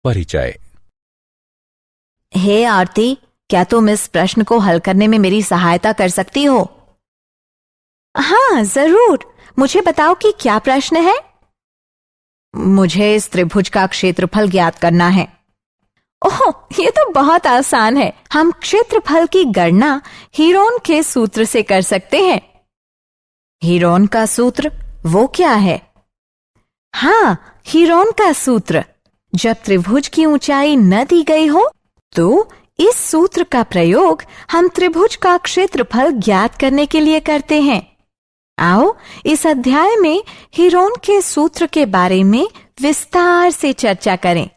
परिचय। हे आरती, क्या तुम इस प्रश्न को हल करने में मेरी सहायता कर सकती हो? हाँ जरूर, मुझे बताओ कि क्या प्रश्न है। मुझे इस त्रिभुज का क्षेत्रफल ज्ञात करना है। ओह, ये तो बहुत आसान है। हम क्षेत्रफल की गणना हीरोन के सूत्र से कर सकते हैं। हीरोन का सूत्र वो क्या है? हाँ, हीरोन का सूत्र। जब त्रिभुज की ऊंचाई न दी गई हो तो इस सूत्र का प्रयोग हम त्रिभुज का क्षेत्रफल ज्ञात करने के लिए करते हैं। आओ इस अध्याय में हीरोन के सूत्र के बारे में विस्तार से चर्चा करें।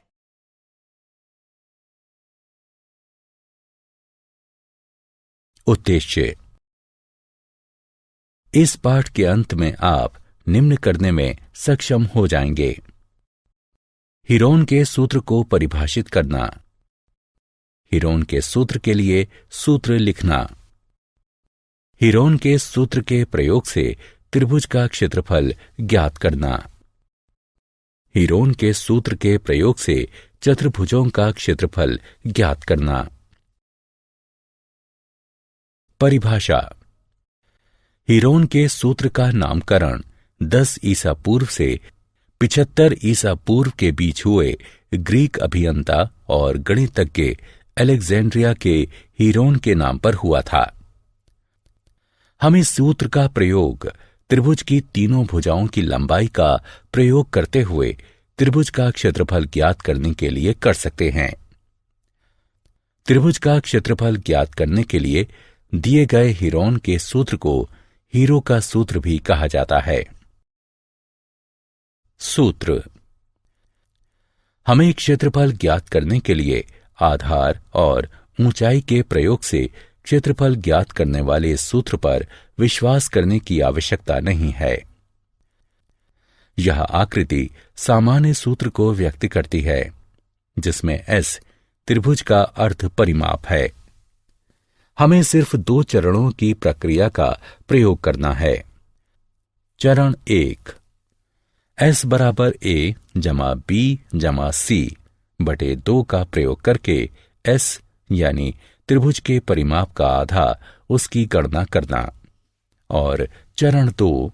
उद्देश्य। इस पाठ के अंत में आप निम्न करने में सक्षम हो जाएंगे। हीरोन के सूत्र को परिभाषित करना, हीरोन के सूत्र के लिए सूत्र लिखना, हीरोन के सूत्र के प्रयोग से त्रिभुज का क्षेत्रफल ज्ञात करना, हीरोन के सूत्र के प्रयोग से चतुर्भुजों का क्षेत्रफल ज्ञात करना। परिभाषा। हीरोन के सूत्र का नामकरण 10 ईसा पूर्व से 75 ईसा पूर्व के बीच हुए ग्रीक अभियंता और गणितज्ञ अलेक्जेंड्रिया के हीरोन के नाम पर हुआ था। हम इस सूत्र का प्रयोग त्रिभुज की तीनों भुजाओं की लंबाई का प्रयोग करते हुए त्रिभुज का क्षेत्रफल ज्ञात करने के लिए कर सकते हैं। त्रिभुज का क्षेत्रफल ज्ञात करने के लिए दिए गए हीरोन के सूत्र को हीरो का सूत्र भी कहा जाता है। सूत्र। हमें क्षेत्रफल ज्ञात करने के लिए आधार और ऊंचाई के प्रयोग से क्षेत्रफल ज्ञात करने वाले सूत्र पर विश्वास करने की आवश्यकता नहीं है। यह आकृति सामान्य सूत्र को व्यक्त करती है, जिसमें S त्रिभुज का अर्ध परिमाप है। हमें सिर्फ 2 चरणों की प्रक्रिया का प्रयोग करना है। चरण 1, S बराबर A जमा B जमा C बटे 2 का प्रयोग करके S यानी त्रिभुज के परिमाप का आधा उसकी गणना करना। और चरण 2,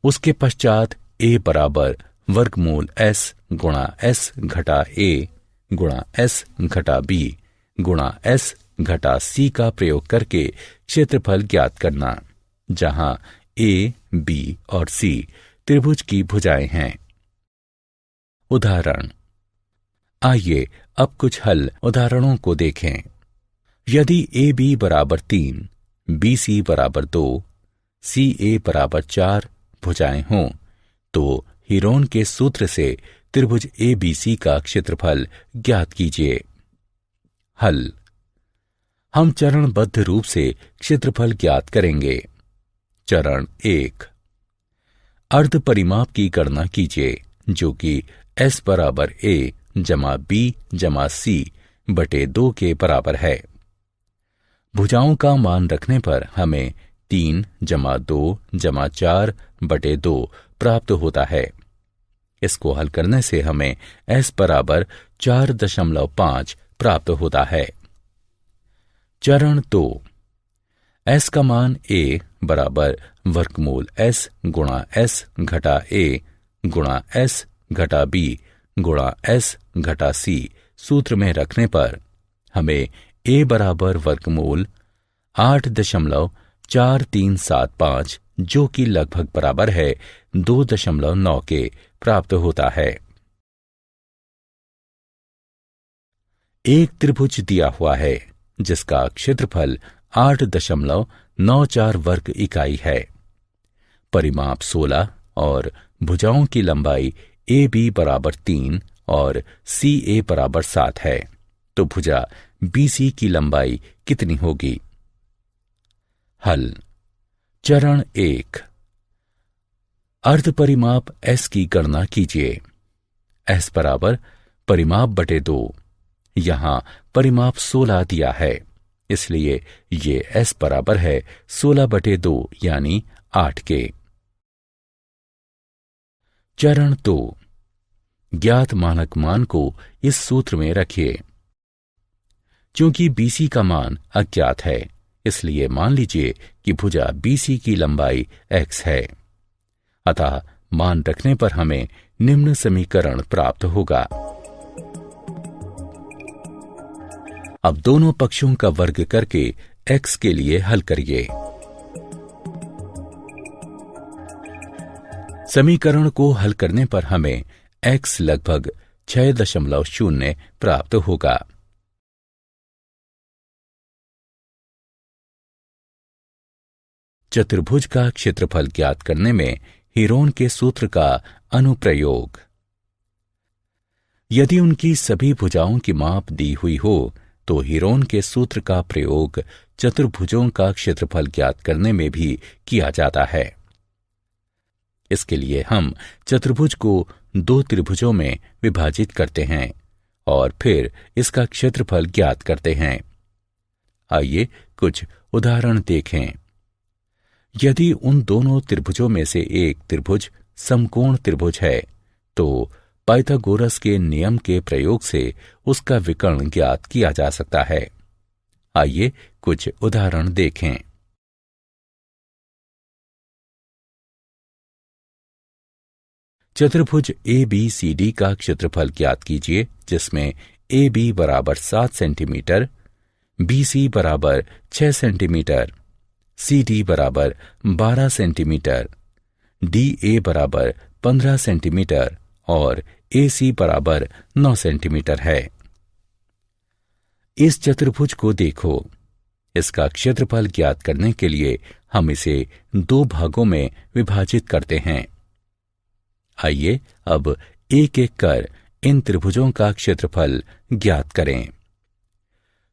उसके पश्चात A बराबर वर्गमूल S गुणा S घटा A गुणा S घटा B गुणा S घटा C का प्रयोग करके क्षेत्रफल ज्ञात करना, जहां A, B और C त्रिभुज की भुजाएं हैं। उदाहरण। आइए अब कुछ हल उदाहरणों को देखें। यदि AB बराबर 3, BC बराबर 2, CA बराबर 4 भुजाएं हों, तो हीरोन के सूत्र से त्रिभुज ABC का क्षेत्रफल ज्ञात कीजिए। हल। हम चरणबद्ध रूप से क्षेत्रफल ज्ञात करेंगे। चरण 1, अर्ध परिमाप की गणना कीजिए, जो कि S बराबर A जमा B जमा C बटे 2 के बराबर है। भुजाओं का मान रखने पर हमें 3 जमा 2 जमा 4 बटे 2 प्राप्त होता है। इसको हल करने से हमें S बराबर 4.5 प्राप्त होता है। चरण 2, S का मान A बराबर वर्गमूल S गुणा S घटा A गुणा S घटा B गुणा S घटा C सूत्र में रखने पर हमें A बराबर वर्गमूल 8.4375 जो कि लगभग बराबर है 2.9 के प्राप्त होता है। एक त्रिभुज दिया हुआ है जिसका क्षेत्रफल 8.94 वर्ग इकाई है। परिमाप 16 और भुजाओं की लंबाई AB बराबर 3 और CA बराबर 7 है, तो भुजा BC की लंबाई कितनी होगी? हल। चरण 1, अर्ध परिमाप S की गणना कीजिए। S बराबर परिमाप बटे 2। यहां परिमाप 16 दिया है, इसलिए ये S बराबर है 16 बटे 2 यानी 8 के। चरण 2, ज्ञात मानक मान को इस सूत्र में रखिए। क्योंकि BC का मान अज्ञात है, इसलिए मान लीजिए कि भुजा BC की लंबाई x है। अतः मान रखने पर हमें निम्न समीकरण प्राप्त होगा। अब दोनों पक्षों का वर्ग करके x के लिए हल करिए। समीकरण को हल करने पर हमें x लगभग 6.0 प्राप्त होगा। चतुर्भुज का क्षेत्रफल ज्ञात करने में हीरोन के सूत्र का अनुप्रयोग। यदि उनकी सभी भुजाओं की माप दी हुई हो तो हीरोन के सूत्र का प्रयोग चतुर्भुजों का क्षेत्रफल ज्ञात करने में भी किया जाता है। इसके लिए हम चतुर्भुज को 2 त्रिभुजों में विभाजित करते हैं और फिर इसका क्षेत्रफल ज्ञात करते हैं। आइए कुछ उदाहरण देखें। यदि उन दोनों त्रिभुजों में से एक त्रिभुज समकोण त्रिभुज है तो पाइथागोरस के नियम के प्रयोग से उसका विकर्ण ज्ञात किया जा सकता है। आइए कुछ उदाहरण देखें। चतुर्भुज ABCD का क्षेत्रफल ज्ञात कीजिए, जिसमें AB बराबर 7 सेंटीमीटर, BC बराबर 6 सेंटीमीटर, CD बराबर 12 सेंटीमीटर, DA बराबर 15 सेंटीमीटर और AC बराबर 9 सेंटीमीटर है। इस चतुर्भुज को देखो। इसका क्षेत्रफल ज्ञात करने के लिए हम इसे 2 भागों में विभाजित करते हैं। आइए अब एक एक कर इन त्रिभुजों का क्षेत्रफल ज्ञात करें।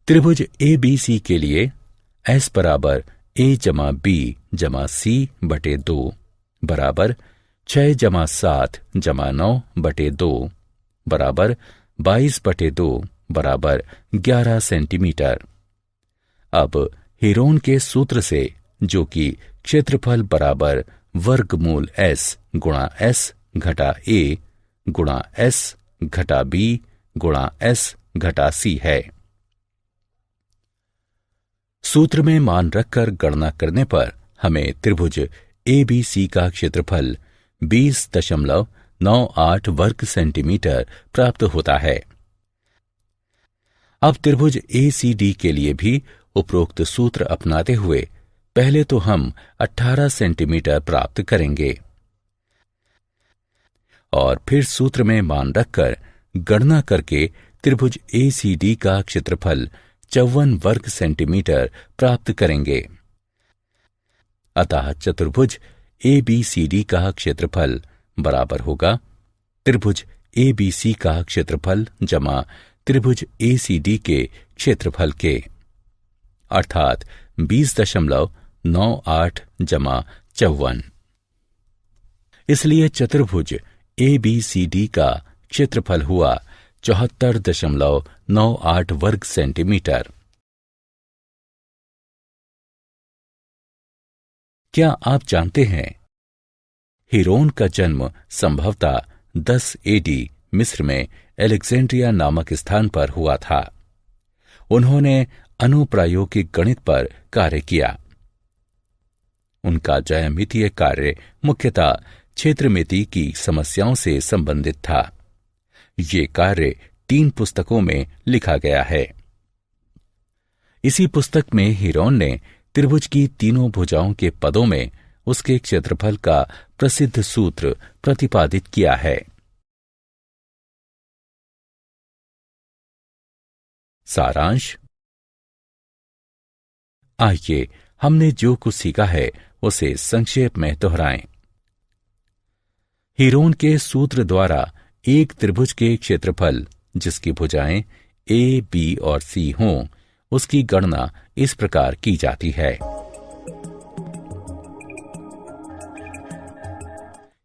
त्रिभुज ABC के लिए S बराबर A जमा B जमा C बटे 2 बराबर 6 जमा 7 जमा 9 बटे 2 बराबर 22 बटे 2 बराबर 11 सेंटीमीटर। अब हीरोन के सूत्र से, जो कि क्षेत्रफल बराबर वर्गमूल S गुणा S घटा A गुणा S घटा B गुणा S घटा C है, सूत्र में मान रखकर गणना करने पर हमें त्रिभुज ABC का क्षेत्रफल 20.98 वर्ग सेंटीमीटर प्राप्त होता है। अब त्रिभुज ACD के लिए भी उपरोक्त सूत्र अपनाते हुए पहले तो हम 18 सेंटीमीटर प्राप्त करेंगे और फिर सूत्र में मान रखकर गणना करके त्रिभुज ACD का क्षेत्रफल 54 वर्ग सेंटीमीटर प्राप्त करेंगे। अतः चतुर्भुज ABCD का क्षेत्रफल बराबर होगा त्रिभुज ABC का क्षेत्रफल जमा त्रिभुज ACD के क्षेत्रफल के, अर्थात 20.98 जमा 54। इसलिए चतुर्भुज ABCD का क्षेत्रफल हुआ 74.98 वर्ग सेंटीमीटर। क्या आप जानते हैं हीरोन का जन्म संभवतः 10 AD मिस्र में अलेक्जेंड्रिया नामक स्थान पर हुआ था। उन्होंने अनुप्रायोगिक गणित पर कार्य किया। उनका ज्यामितीय कार्य मुख्यतः क्षेत्रमिति की समस्याओं से संबंधित था। ये कार्य 3 पुस्तकों में लिखा गया है। इसी पुस्तक में हीरोन ने त्रिभुज की तीनों भुजाओं के पदों में उसके क्षेत्रफल का प्रसिद्ध सूत्र प्रतिपादित किया है। सारांश। आइए हमने जो कुछ सीखा है उसे संक्षेप में दोहराएं। हीरोन के सूत्र द्वारा एक त्रिभुज के क्षेत्रफल जिसकी भुजाएं A, B और C हों, उसकी गणना इस प्रकार की जाती है।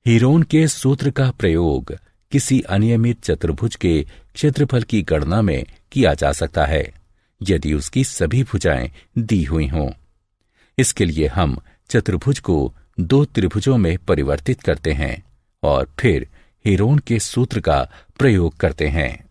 हीरोन के सूत्र का प्रयोग किसी अनियमित चतुर्भुज के क्षेत्रफल की गणना में किया जा सकता है यदि उसकी सभी भुजाएं दी हुई हों। इसके लिए हम चतुर्भुज को 2 त्रिभुजों में परिवर्तित करते हैं और फिर हेरोन के सूत्र का प्रयोग करते हैं।